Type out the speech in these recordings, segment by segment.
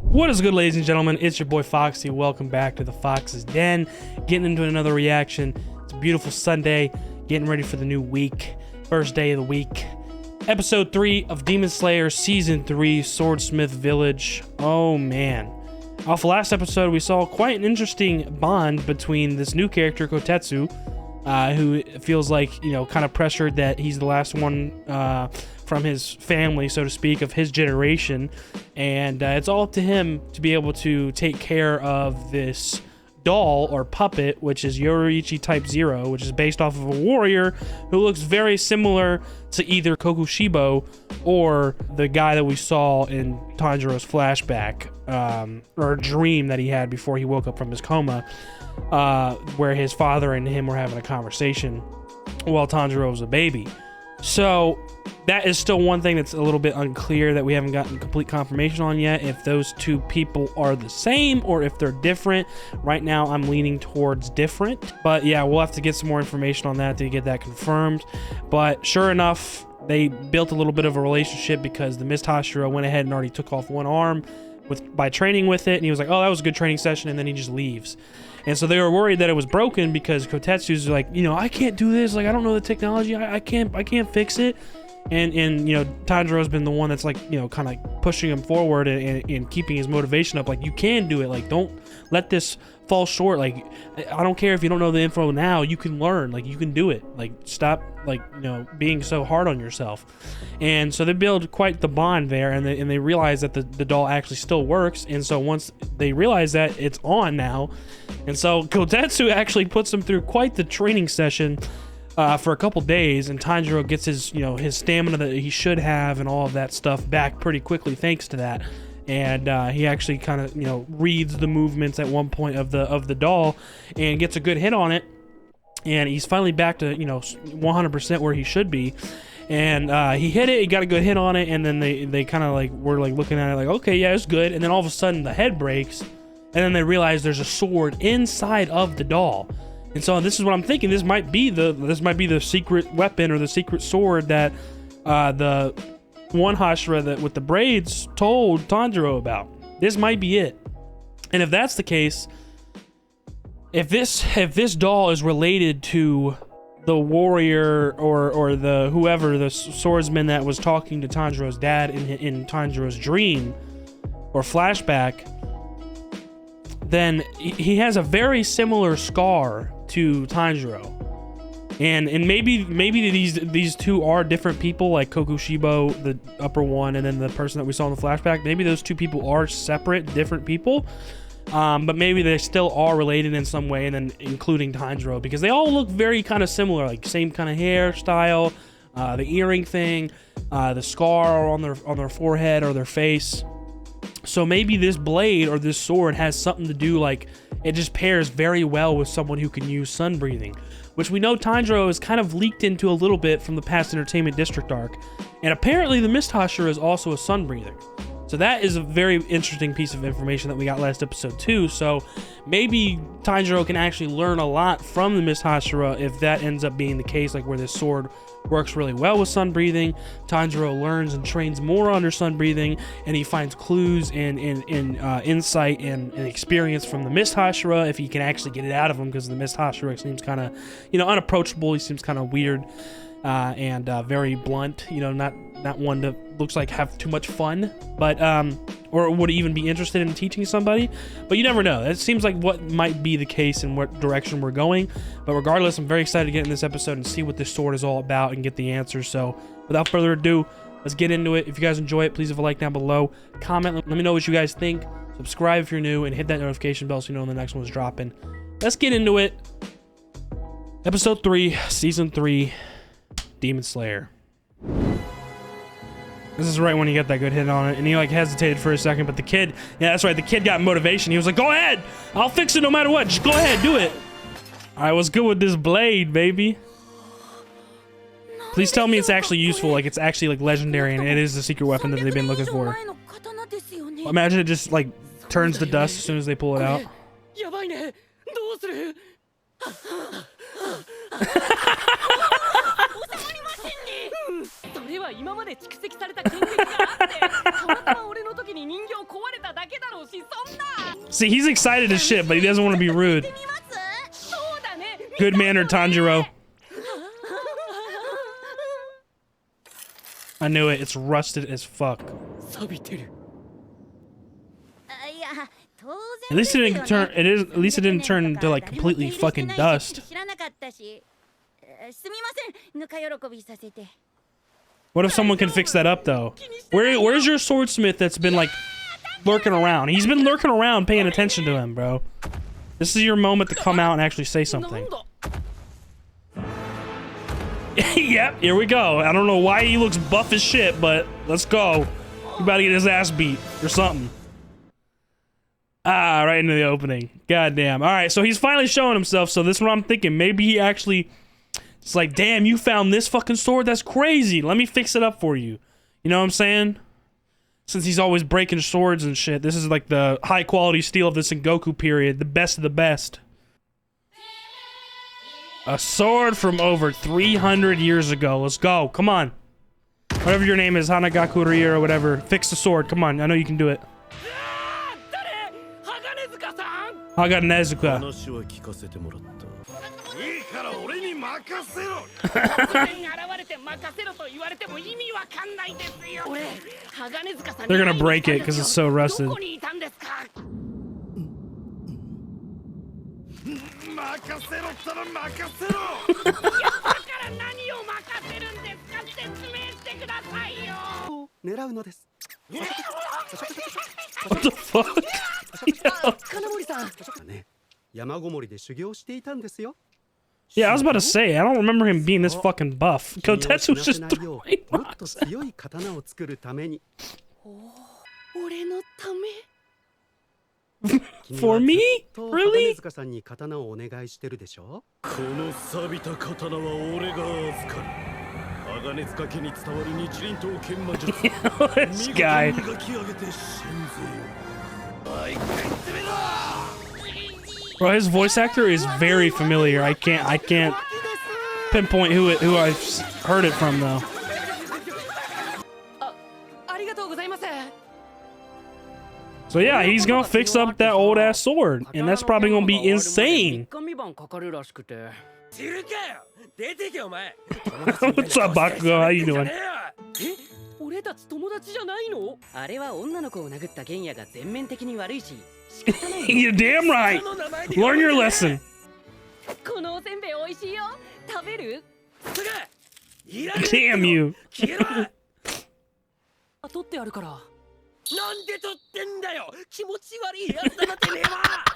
What is good, ladies and gentlemen? It's your boy Foxy. Welcome back to the Fox's Den. Getting into another reaction. It's a beautiful Sunday. Getting ready for the new week. First day of the week. Episode 3 of Demon Slayer Season 3, Swordsmith Village. Oh man. Off the last episode, we saw quite an interesting bond between this new character, Kotetsu, who feels like, you know, kind of pressured that he's the last one from his family, so to speak, of his generation, and it's all up to him to be able to take care of this doll or puppet, which is Yoruichi Type 0, which is based off of a warrior who looks very similar to either Kokushibo or the guy that we saw in Tanjiro's flashback, or dream that he had before he woke up from his coma, where his father and him were having a conversation while Tanjiro was a baby. So that is still one thing that's a little bit unclear, that we haven't gotten complete confirmation on yet, if those two people are the same or if they're different. Right now I'm leaning towards different, but yeah, we'll have to get some more information on that to get that confirmed. But sure enough, they built a little bit of a relationship because the Mist Hashira went ahead and already took off one arm by training with it, and he was like, oh, that was a good training session, and then he just leaves. And so they were worried that it was broken because Kotetsu's like, you know, I can't do this, like I don't know the technology, I can't fix it. And you know, Tanjiro's been the one that's like, you know, kind of pushing him forward and keeping his motivation up, like, you can do it, like don't let this fall short, like I don't care if you don't know the info now, you can learn, like you can do it, like stop, like, you know, being so hard on yourself. And so they build quite the bond there, and they realize that the doll actually still works. And so once they realize that, it's on now, and so Kotetsu actually puts him through quite the training session for a couple days, and Tanjiro gets his, you know, his stamina that he should have and all of that stuff back pretty quickly thanks to that. And he actually kind of, you know, reads the movements at one point of the doll and gets a good hit on it, and he's finally back to, you know, 100% where he should be. And he hit it, he got a good hit on it, and then they kind of like were like looking at it like, okay, yeah, it's good. And then all of a sudden the head breaks, and then they realize there's a sword inside of the doll. And so this is what I'm thinking, this might be the secret weapon or the secret sword that the one Hashira that with the braids told Tanjiro about. This might be it. And if that's the case, if this doll is related to the warrior or the whoever, the swordsman that was talking to Tanjiro's dad in Tanjiro's dream or flashback, then he has a very similar scar to Tanjiro. And maybe these two are different people, like Kokushibo, the upper one, and then the person that we saw in the flashback. Maybe those two people are separate, different people, but maybe they still are related in some way, and then including Tanjiro, because they all look very kind of similar, like same kind of hairstyle, the earring thing, the scar on their forehead or their face. So maybe this blade or this sword has something to do, like it just pairs very well with someone who can use sun breathing, which we know Tanjiro is kind of leaked into a little bit from the past Entertainment District arc. And apparently the Mist Hashira is also a sun breather. So that is a very interesting piece of information that we got last episode too. So maybe Tanjiro can actually learn a lot from the Mist Hashira if that ends up being the case, like where this sword works really well with sun breathing. Tanjiro learns and trains more under sun breathing, and he finds clues and insight and experience from the Mist Hashira if he can actually get it out of him, because the Mist Hashira seems kind of, you know, unapproachable. He seems kind of weird and very blunt, you know, not one that looks like have too much fun, but or would even be interested in teaching somebody. But you never know. It seems like what might be the case and what direction we're going. But regardless, I'm very excited to get in this episode and see what this sword is all about and get the answers. So without further ado, let's get into it. If you guys enjoy it, please leave a like down below, comment, let me know what you guys think, subscribe if you're new, and hit that notification bell so you know when the next one's dropping. Let's get into it. Episode 3, Season 3, Demon Slayer. This is right when you get that good hit on it, and he like hesitated for a second, but the kid, yeah, that's right, the kid got motivation. He was like, go ahead, I'll fix it no matter what, just go ahead, do it. All right, what's good with this blade, baby? Please tell me it's actually useful, like it's actually like legendary, and it is the secret weapon that they've been looking for. Imagine it just like turns to dust as soon as they pull it out. See, he's excited as shit, but he doesn't want to be rude. Good mannered Tanjiro. I knew it. It's rusted as fuck. At least it didn't turn. At least it didn't turn into like completely fucking dust. What if someone can fix that up though? Where's your swordsmith that's been like lurking around? He's been lurking around, paying attention to him, bro. This is your moment to come out and actually say something. Yep, here we go. I don't know why he looks buff as shit, but let's go. He about to get his ass beat or something. Ah, right into the opening. Goddamn. All right, so he's finally showing himself. So this is what I'm thinking. Maybe he actually... It's like, damn, you found this fucking sword? That's crazy. Let me fix it up for you. You know what I'm saying? Since he's always breaking swords and shit, this is like the high quality steel of the Sengoku period. The best of the best. A sword from over 300 years ago. Let's go. Come on. Whatever your name is, Hanagaku-ri or whatever. Fix the sword. Come on. I know you can do it. Haganezuka. They're gonna break it because it's so rusted. What the fuck? Yeah, I was about to say, I don't remember him being this fucking buff. Kotetsu's just throwing rocks. For me? Really? This guy. Bro, his voice actor is very familiar. I can't pinpoint who I've heard it from though. So yeah, he's gonna fix up that old ass sword, and that's probably gonna be insane. What's up, Bakugo? How you doing? You're damn right. Learn your lesson. Damn you.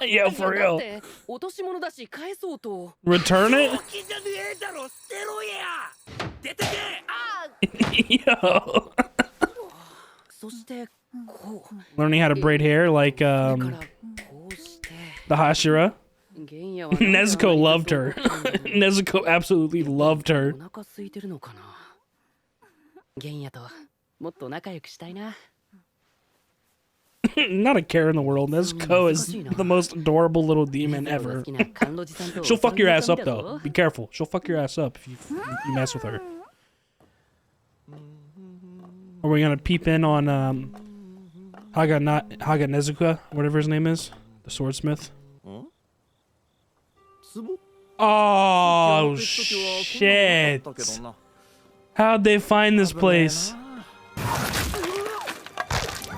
Yo, for real. Return it? Yo. Learning how to braid hair like the Hashira. Nezuko loved her. Nezuko absolutely loved her. Not a care in the world. Nezuko is the most adorable little demon ever. She'll fuck your ass up though. Be careful. She'll fuck your ass up if you mess with her. Are we gonna peep in on Haganezuka, whatever his name is, the swordsmith? Oh shit! How'd they find this place?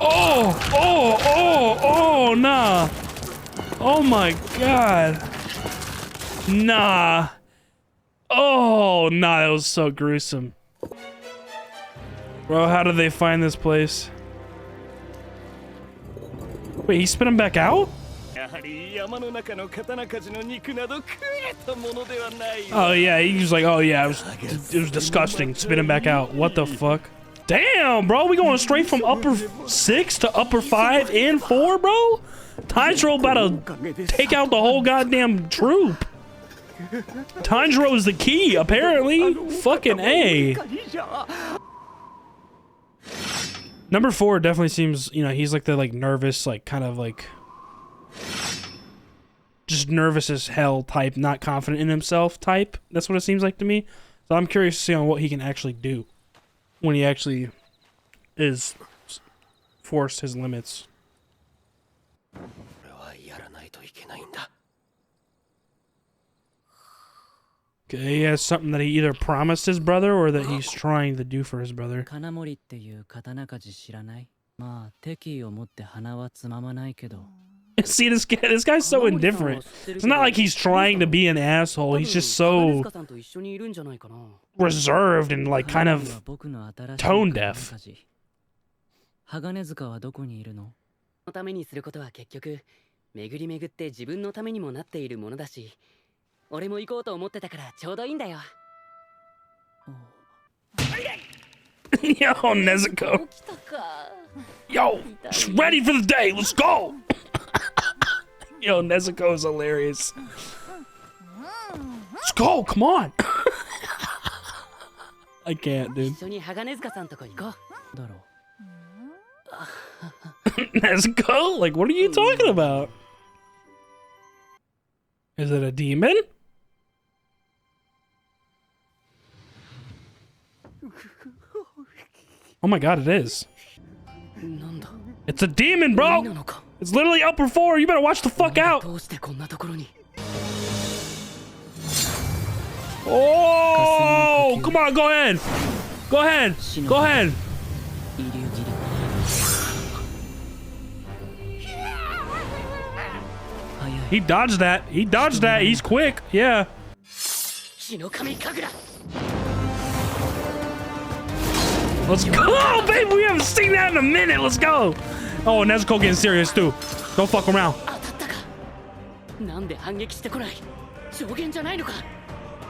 Oh, nah. Oh my god. Nah. Oh, nah, that was so gruesome. Bro, how did they find this place? Wait, he spit him back out? Oh yeah, he was like, oh yeah, it was disgusting. Spit him back out. What the fuck? Damn, bro, we going straight from upper 6 to upper 5 and 4, bro? Tanjiro about to take out the whole goddamn troop. Tanjiro is the key, apparently. Fucking A. Number 4 definitely seems, you know, he's like the nervous, like kind of like just nervous as hell type, not confident in himself type. That's what it seems like to me. So I'm curious to see on what he can actually do. when he actually is forced his limits. Okay, he has something that he either promised his brother or that he's trying to do for his brother. See, this guy's so indifferent. It's not like he's trying to be an asshole. He's just so reserved and like kind of tone deaf. 俺も行こうと思ってたからちょうどいいんだよ。Yo, Nezuko. Yo, ready for the day. Let's go. Yo, Nezuko is hilarious. Let's go. Come on. I can't, dude. 一緒に鋼塚さんとこ行こう。だろう。Nezuko? Like, what are you talking about? Is it a demon? Oh my god, it is. It's a demon, bro! It's literally upper 4. You better watch the fuck out. Oh! Come on, go ahead. Go ahead. Go ahead. He dodged that. He dodged that. He's quick. Yeah. Let's go, baby. We haven't seen that in a minute. Let's go. Oh, Nezuko getting serious too. Don't fuck around.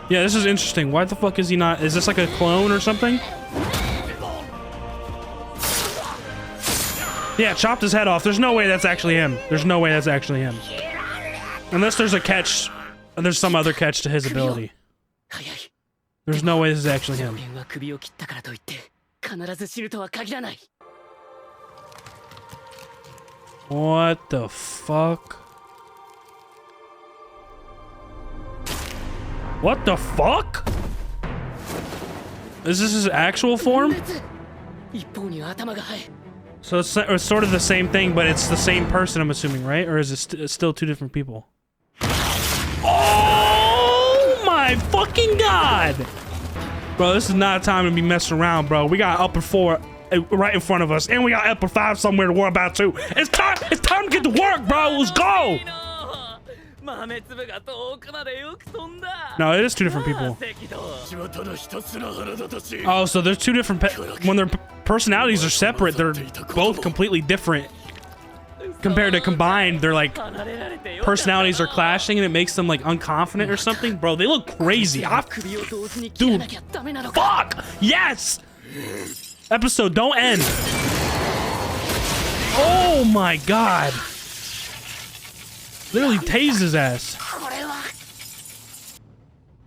Yeah, this is interesting. Why the fuck is he not? Is this like a clone or something? Yeah, chopped his head off. There's no way that's actually him. There's no way that's actually him. Unless there's a catch. There's some other catch to his ability. There's no way this is actually him. What the fuck? What the fuck? Is this his actual form? So it's sort of the same thing, but it's the same person, I'm assuming, right? Or is it still two different people? Oh my fucking god! Bro, this is not a time to be messing around, bro. We got upper 4 right in front of us, and we got upper 5 somewhere to worry about too. It's time to get to work, bro. Let's go! No, it is two different people. Oh, so there's two different when their personalities are separate, they're both completely different. Compared to combined, they're like personalities are clashing and it makes them like unconfident or something. Bro, they look crazy. Dude, fuck! Yes! Episode, don't end. Oh my god. Literally tased his ass.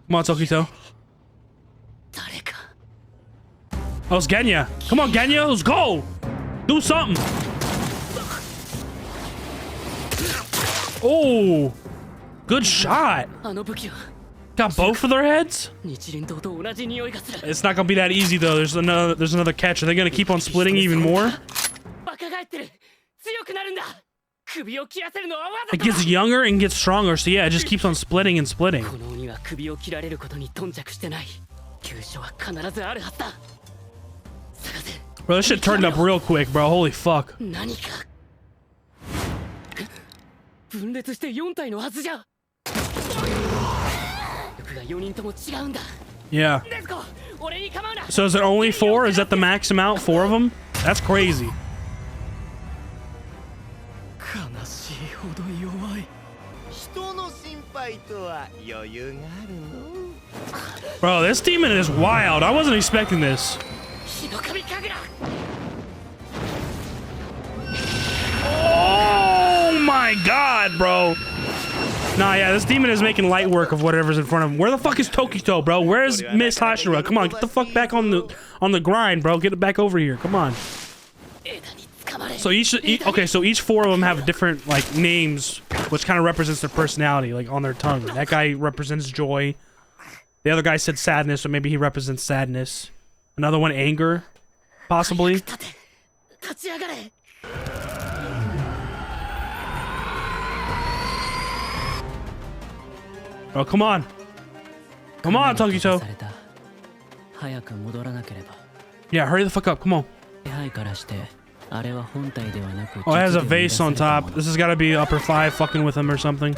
Come on, Tokito. Oh, it's Genya. Come on, Genya, let's go. Do something. Oh, good shot. Got both of their heads. It's not gonna be that easy though. There's another catch. Are they gonna keep on splitting even more? It gets younger and gets stronger, so yeah, it just keeps on splitting and splitting. Bro, this shit turned up real quick, bro. Holy fuck. Yeah. So is it only 4? Is that the max amount? 4 of them? That's crazy. Bro, this demon is wild. I wasn't expecting this. Oh my god, bro. Nah, yeah, this demon is making light work of whatever's in front of him. Where the fuck is Tokito, bro? Where's Miss Hashira? Come on, get the fuck back on the grind, bro. Get it back over here. Come on. So each 4 of them have different like names, which kind of represents their personality, like on their tongue. That guy represents joy. The other guy said sadness, so maybe he represents sadness. Another one, anger. possibly. 立ち上がれ。 Oh, come on. Come on, Tokito. 早く戻らなければ。 Yeah, hurry the fuck up. Come on. 手配からして、あれは本体ではなく。 Oh, it has a vase on top. This has got to be upper 5 fucking with him or something.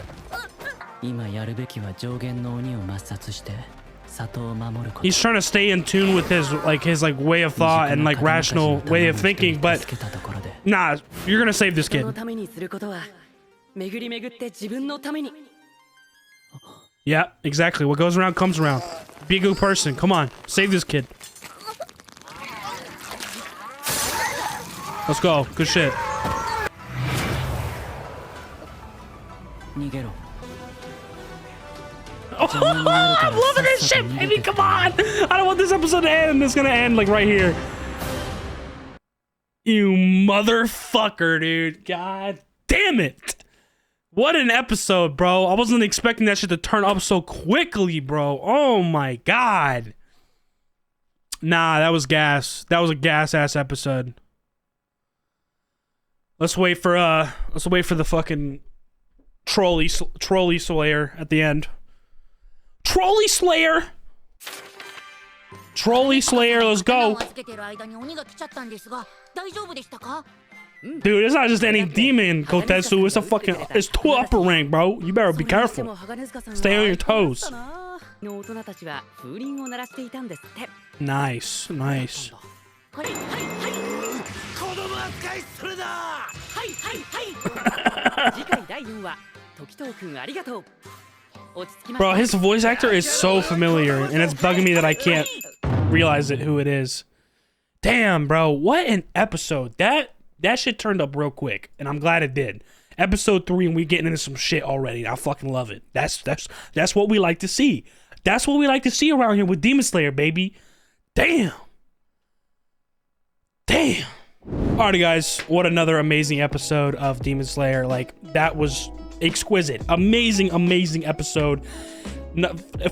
今やるべきは上限の鬼を抹殺して。 He's trying to stay in tune with his like way of thought and like rational way of thinking, but nah, you're gonna save this kid. Yeah, exactly. What goes around comes around. Be a good person. Come on, save this kid. Let's go. Good shit. Oh, I'm loving this shit, baby. Come on. I don't want this episode to end, and it's gonna end like right here. You motherfucker, dude. God damn it. What an episode, bro. I wasn't expecting that shit to turn up so quickly, bro. Oh my god. Nah, that was gas. That was a gas-ass episode. Let's wait for the fucking trolley Slayer at the end. Trolley Slayer! Trolley Slayer, let's go! Dude, it's not just any demon, Kotetsu. It's 2 upper rank, bro. You better be careful. Stay on your toes. Nice, nice. Bro, his voice actor is so familiar, and it's bugging me that I can't realize who it is. Damn, bro, what an episode. That shit turned up real quick, and I'm glad it did. Episode 3, and we getting into some shit already. I fucking love it. That's what we like to see. That's what we like to see around here with Demon Slayer, baby. Damn. Damn. Alright, guys, what another amazing episode of Demon Slayer. Like, that was exquisite. Amazing episode.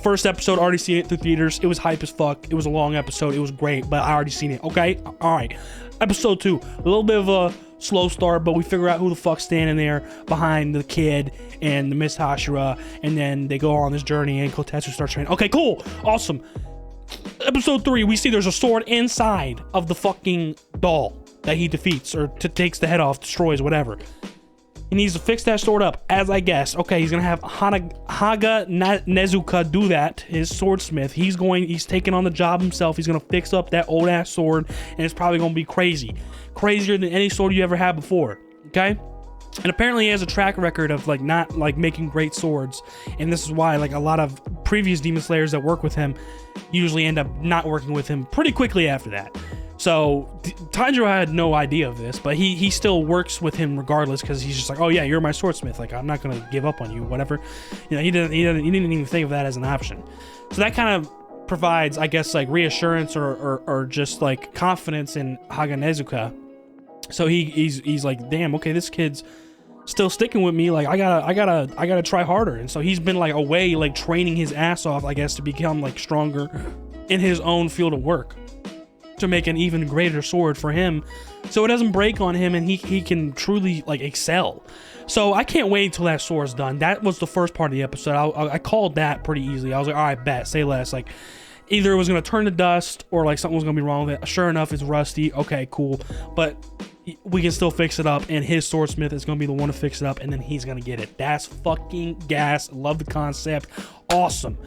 First episode, already seen it through theaters. It was hype as fuck. It was a long episode. It was great, but I already seen it. Okay? Alright. Episode 2, a little bit of a slow start, but we figure out who the fuck's standing there behind the kid and the Miss Hashira, and then they go on this journey and Kotetsu starts training. Okay, cool. Awesome. Episode 3, we see there's a sword inside of the fucking doll that he defeats or takes the head off, destroys, whatever. He needs to fix that sword up, as I guess. Okay, he's gonna have Haga Nezuka do that, his swordsmith. He's taking on the job himself. He's gonna fix up that old ass sword, and it's probably gonna be crazy. Crazier than any sword you ever had before. Okay? And apparently he has a track record of like not like making great swords, and this is why like a lot of previous Demon Slayers that work with him usually end up not working with him pretty quickly after that. So Tanjiro had no idea of this, but he still works with him regardless, because he's just like, oh yeah, you're my swordsmith, like I'm not gonna give up on you, whatever. You know, he didn't even think of that as an option. So that kind of provides, I guess, like reassurance or just like confidence in Haga Nezuka. So he's like, damn, okay, this kid's still sticking with me, like I gotta try harder. And so he's been like away, like training his ass off, I guess, to become like stronger in his own field of work, to make an even greater sword for him, so it doesn't break on him and he can truly like excel. So I can't wait until that sword's done. That was the first part of the episode. I called that pretty easily. I was like, all right, bet, say less. Like either it was gonna turn to dust or like something was gonna be wrong with it. Sure enough, it's rusty. Okay, cool, but we can still fix it up, and his swordsmith is gonna be the one to fix it up, and then he's gonna get it. That's fucking gas. Love the concept. Awesome.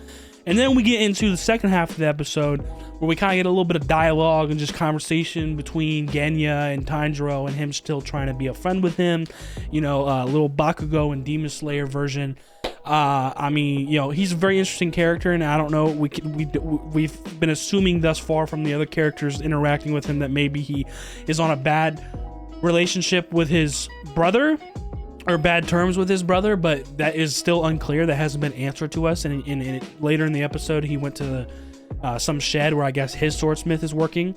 And then we get into the second half of the episode, where we kind of get a little bit of dialogue and just conversation between Genya and Tanjiro, and him still trying to be a friend with him. You know, little Bakugo and Demon Slayer version. I mean, you know, he's a very interesting character, and I don't know, we've been assuming thus far from the other characters interacting with him that maybe he is on a bad relationship with his brother, or bad terms with his brother, but that is still unclear. That hasn't been answered to us. And later in the episode, he went to some shed where I guess his swordsmith is working,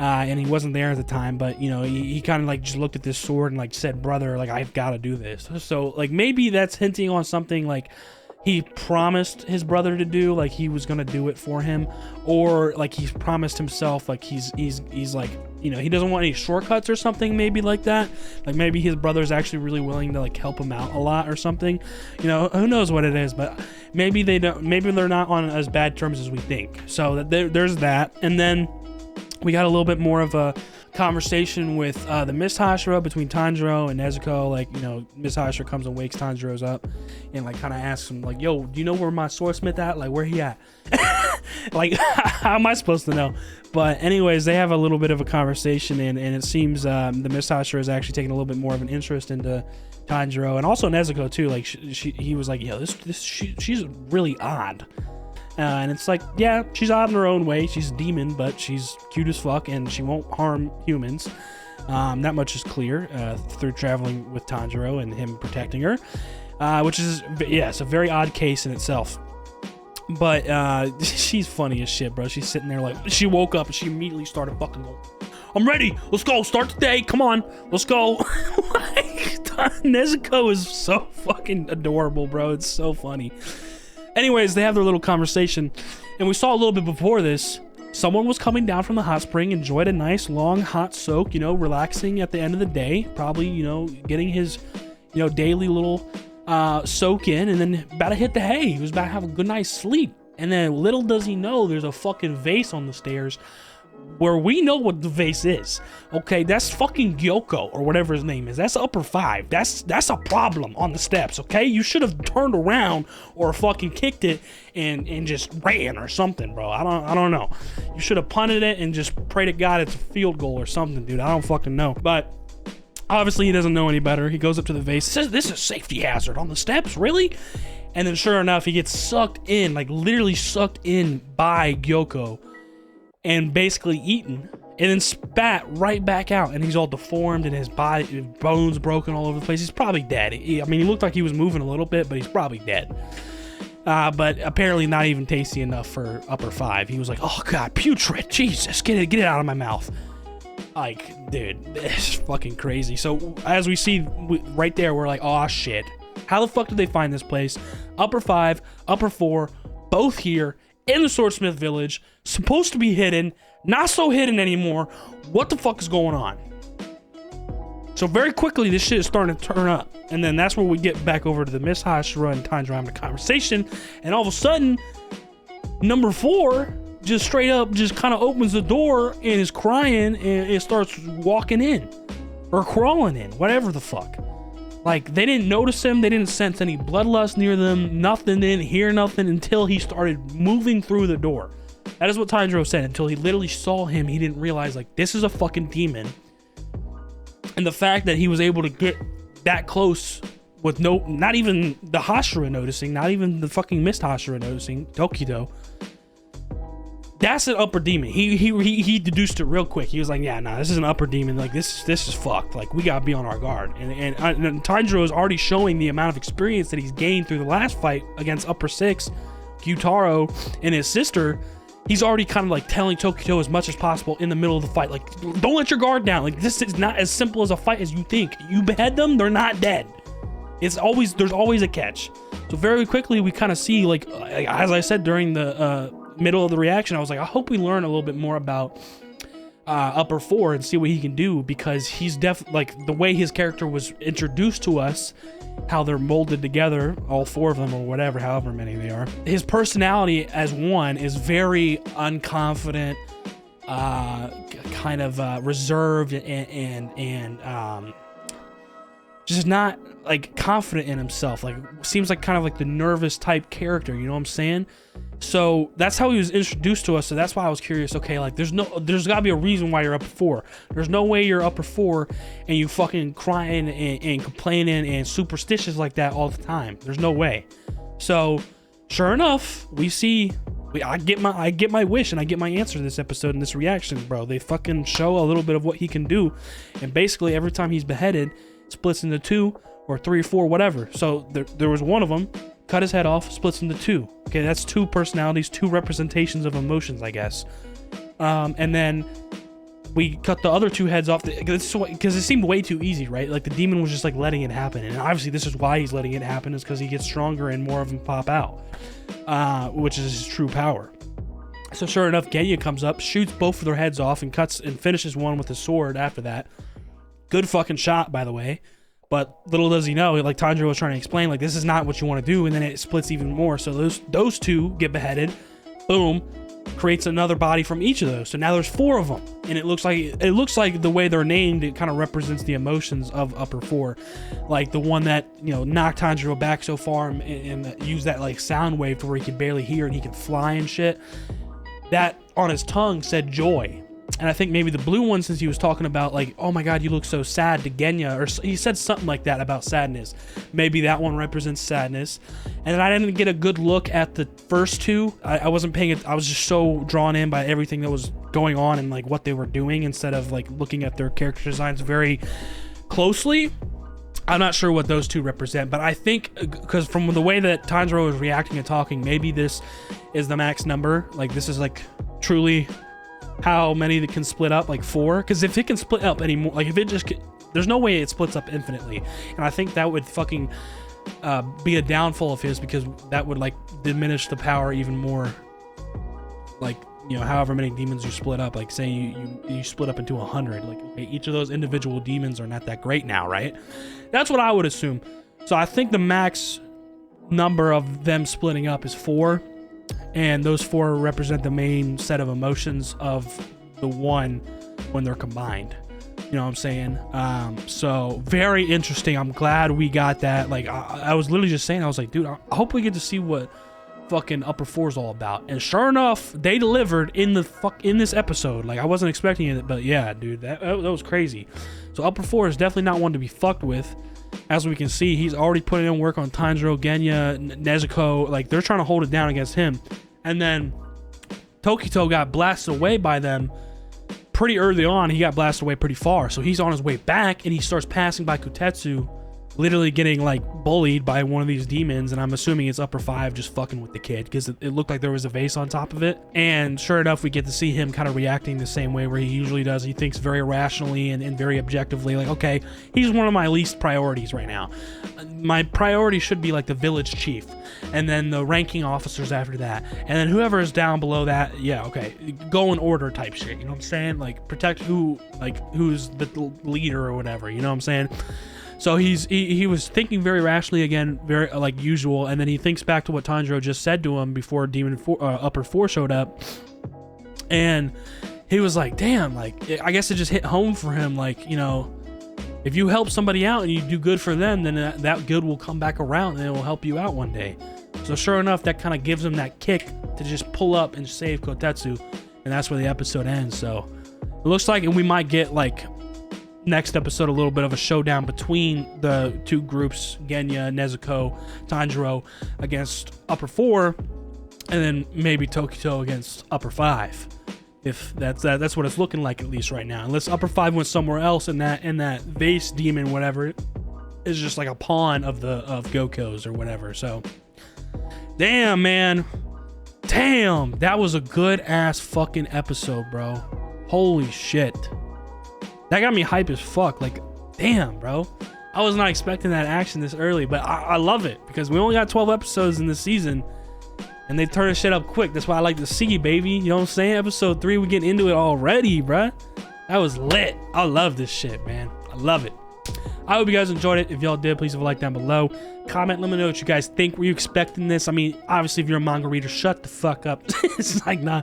and he wasn't there at the time, but you know, he kind of like just looked at this sword and like said, brother, like I've got to do this. So like maybe that's hinting on something, like he promised his brother to do, like he was gonna do it for him, or like he's promised himself, like he's like, you know, he doesn't want any shortcuts or something, maybe like that. Like maybe his brother's actually really willing to like help him out a lot or something. You know, who knows what it is, but maybe they don't. Maybe they're not on as bad terms as we think. So there's that, and then we got a little bit more of a conversation with the Miss Hashira between Tanjiro and Nezuko. Like, you know, Miss Hashira comes and wakes Tanjiro's up and like kind of asks him like, yo, do you know where my swordsmith at? Like, where he at? Like, how am I supposed to know? But anyways, they have a little bit of a conversation, and it seems the Miss Hashira is actually taking a little bit more of an interest into Tanjiro, and also Nezuko too. Like he was like, yo, she's really odd. And it's like, yeah, she's odd in her own way. She's a demon, but she's cute as fuck, and she won't harm humans. That much is clear through traveling with Tanjiro and him protecting her, which is, yeah, it's a very odd case in itself. But she's funny as shit, bro. She's sitting there like, she woke up and she immediately started fucking going, I'm ready. Let's go. Start the day. Come on. Let's go. Like, Nezuko is so fucking adorable, bro. It's so funny. Anyways, they have their little conversation, and we saw a little bit before this, someone was coming down from the hot spring, enjoyed a nice long hot soak, you know, relaxing at the end of the day, probably, you know, getting his, you know, daily little soak in, and then about to hit the hay. He was about to have a good night's sleep, and then little does he know there's a fucking vase on the stairs where we know what the vase is. Okay, that's fucking Gyoko or whatever his name is. That's upper 5. That's a problem on the steps. Okay, you should have turned around or fucking kicked it and just ran or something, bro. I don't know. You should have punted it and just pray to God it's a field goal or something, dude. I don't fucking know. But obviously he doesn't know any better. He goes up to the vase, says this is a safety hazard on the steps, really? And then sure enough, he gets sucked in, like literally sucked in by Gyoko, and basically eaten, and then spat right back out, and he's all deformed, and his body, his bones broken all over the place. He's probably dead. I mean, he looked like he was moving a little bit, but he's probably dead. But apparently not even tasty enough for upper 5. He was like, oh god, putrid, Jesus, get it out of my mouth. Like, dude, it's fucking crazy. So as we see right there, we're like, oh shit, how the fuck did they find this place? Upper 5, upper 4, both here in the Swordsmith Village, supposed to be hidden, not so hidden anymore. What the fuck is going on? So very quickly, this shit is starting to turn up, and then that's where we get back over to the Miss Hashira and Tanjiro having a conversation, and all of a sudden, number 4 just straight up just kind of opens the door and is crying, and it starts walking in or crawling in, whatever the fuck. Like, they didn't notice him, they didn't sense any bloodlust near them, nothing, they didn't hear nothing until he started moving through the door. That is what Tanjiro said. Until he literally saw him, he didn't realize, like, this is a fucking demon. And the fact that he was able to get that close with not even the Hashira noticing, not even the fucking Mist Hashira noticing, Tokido, that's an upper demon. He deduced it real quick. He was like, yeah, nah, this is an upper demon. Like, this is fucked. Like, we gotta be on our guard. And Tanjiro is already showing the amount of experience that he's gained through the last fight against upper 6, Gyutaro, and his sister. He's already kind of like telling Tokito as much as possible in the middle of the fight. Like, don't let your guard down. Like, this is not as simple as a fight as you think. You behead them, they're not dead. There's always a catch. So very quickly, we kind of see, like, as I said during the middle of the reaction, I was like, I hope we learn a little bit more about upper 4 and see what he can do, because he's like, the way his character was introduced to us, how they're molded together, all 4 of them or whatever, however many they are. His personality as one is very unconfident, kind of reserved and just not like confident in himself. Like, seems like kind of like the nervous type character, you know what I'm saying? So that's how he was introduced to us. So that's why I was curious. Okay, like, there's gotta be a reason why you're upper 4. There's no way you're upper 4 and you fucking crying and complaining and superstitious like that all the time. There's no way. So sure enough, we see, I get my wish and I get my answer this episode in this reaction, bro. They fucking show a little bit of what he can do, and basically every time he's beheaded, splits into 2 or 3 or 4, whatever. So there was one of them, cut his head off, splits into 2. Okay, that's 2 personalities, 2 representations of emotions, I guess. And then we cut the other 2 heads off because it seemed way too easy, right? Like the demon was just like letting it happen, and obviously this is why he's letting it happen, is because he gets stronger and more of them pop out, which is his true power. So sure enough, Genya comes up, shoots both of their heads off, and cuts and finishes one with a sword after that. Good fucking shot, by the way. But little does he know, like Tanjiro was trying to explain, like, this is not what you want to do, and then it splits even more. So those 2 get beheaded. Boom. Creates another body from each of those. So now there's 4 of them. And it looks like the way they're named, it kind of represents the emotions of Upper 4. Like the one that, you know, knocked Tanjiro back so far and used that like sound wave to where he could barely hear and he could fly and shit. That on his tongue said joy. And I think maybe the blue one, since he was talking about like, oh my god, you look so sad to Genya, or he said something like that about sadness. Maybe that one represents sadness. And I didn't get a good look at the first 2. I wasn't paying it. I was just so drawn in by everything that was going on and like what they were doing, instead of like looking at their character designs very closely. I'm not sure what those 2 represent, but I think because from the way that Tanjiro was reacting and talking, maybe this is the max number. Like this is like truly how many that can split up, like 4. Because if it can split up anymore, like if it just there's no way it splits up infinitely, and I think that would fucking be a downfall of his, because that would like diminish the power even more. Like, you know, however many demons you split up, like say you split up into 100, like okay, each of those individual demons are not that great now, right? That's what I would assume. So I think the max number of them splitting up is 4. And those 4 represent the main set of emotions of the one when they're combined. You know what I'm saying? So very interesting. I'm glad we got that. Like I was literally just saying, I was like, dude, I hope we get to see what fucking Upper 4 is all about. And sure enough, they delivered in this episode. Like I wasn't expecting it, but yeah, dude, that was crazy. So Upper 4 is definitely not one to be fucked with. As we can see, he's already putting in work on Tanjiro, Genya, Nezuko. Like they're trying to hold it down against him. And then Tokito got blasted away by them pretty early on. He got blasted away pretty far. So he's on his way back and he starts passing by Kutetsu, literally getting like bullied by one of these demons. And I'm assuming it's Upper 5 just fucking with the kid, because it looked like there was a vase on top of it. And sure enough, we get to see him kind of reacting the same way where he usually does. He thinks very rationally and very objectively, like, okay, he's one of my least priorities right now. My priority should be like the village chief, and then the ranking officers after that, and then whoever is down below that. Yeah, okay, go in order type shit, you know what I'm saying? Like protect who's the leader or whatever, you know what I'm saying? So he was thinking very rationally again, very like usual, and then he thinks back to what Tanjiro just said to him before Upper 4 showed up, and he was like, damn, like I guess it just hit home for him, like, you know, if you help somebody out and you do good for them, then that good will come back around and it will help you out one day. So sure enough, that kind of gives him that kick to just pull up and save Kotetsu, and that's where the episode ends. So it looks like, and we might get like next episode a little bit of a showdown between the 2 groups, Genya, Nezuko, Tanjiro against Upper 4, and then maybe Tokito against Upper 5. If that's what it's looking like, at least right now. Unless Upper 5 went somewhere else, and that vase demon, whatever, is just like a pawn of Goko's or whatever. So damn, man, damn, that was a good ass fucking episode, bro. Holy shit, that got me hype as fuck. Like, damn, bro, I was not expecting that action this early, but I love it, because we only got 12 episodes in this season, and they turn shit up quick. That's why I like to see, baby. You know what I'm saying? Episode 3, we getting into it already, bruh. That was lit. I love this shit, man. I love it. I hope you guys enjoyed it. If y'all did, please leave a like down below. Comment, let me know what you guys think. Were you expecting this? I mean, obviously, if you're a manga reader, shut the fuck up. It's like, nah.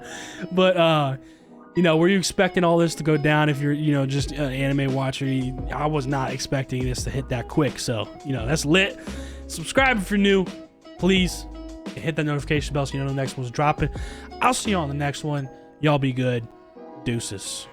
But, you know, were you expecting all this to go down? If you're, you know, just an anime watcher, I was not expecting this to hit that quick. So, you know, that's lit. Subscribe if you're new, please. Hit that notification bell so you know the next one's dropping. I'll see you on the next one. Y'all be good. Deuces.